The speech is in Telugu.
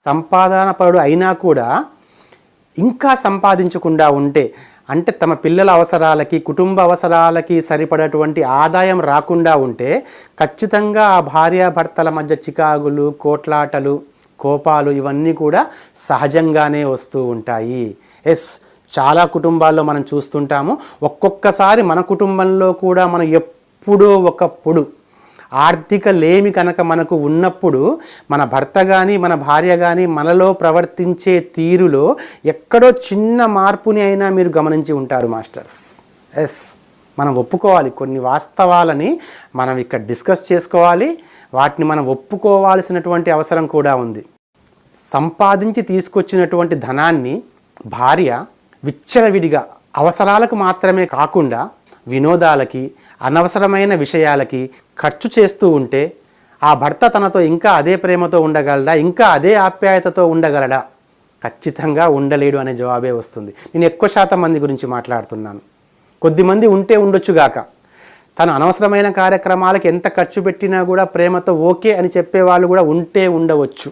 సంపాదనపరుడు అయినా కూడా ఇంకా సంపాదించకుండా ఉంటే, అంటే తమ పిల్లల అవసరాలకి, కుటుంబ అవసరాలకి సరిపడేటువంటి ఆదాయం రాకుండా ఉంటే ఖచ్చితంగా ఆ భార్యాభర్తల మధ్య చికాకులు, కోట్లాటలు, కోపాలు ఇవన్నీ కూడా సహజంగానే వస్తూ ఉంటాయి. చాలా కుటుంబాల్లో మనం చూస్తుంటాము. ఒక్కొక్కసారి మన కుటుంబంలో కూడా మనం ఎప్పుడో ఒకప్పుడు ఆర్థిక లేమి కనుక మనకు ఉన్నప్పుడు మన భర్త కానీ మన భార్య కానీ మనలో ప్రవర్తించే తీరులో ఎక్కడో చిన్న మార్పుని అయినా మీరు గమనించి ఉంటారు మాస్టర్స్. మనం ఒప్పుకోవాలి, కొన్ని వాస్తవాలని మనం ఇక్కడ డిస్కస్ చేసుకోవాలి, వాటిని మనం ఒప్పుకోవాల్సినటువంటి అవసరం కూడా ఉంది. సంపాదించి తీసుకొచ్చినటువంటి ధనాన్ని భార్య విచ్చలవిడిగా అవసరాలకు మాత్రమే కాకుండా వినోదాలకి, అనవసరమైన విషయాలకి ఖర్చు చేస్తూ ఉంటే ఆ భర్త తనతో ఇంకా అదే ప్రేమతో ఉండగలడా, ఇంకా అదే ఆప్యాయతతో ఉండగలడా? ఖచ్చితంగా ఉండలేడు అనే జవాబే వస్తుంది. నేను ఎక్కువ శాతం మంది గురించి మాట్లాడుతున్నాను. కొద్దిమంది ఉంటే ఉండొచ్చుగాక, తను అనవసరమైన కార్యక్రమాలకు ఎంత ఖర్చు పెట్టినా కూడా ప్రేమతో ఓకే అని చెప్పేవాళ్ళు కూడా ఉంటే ఉండవచ్చు.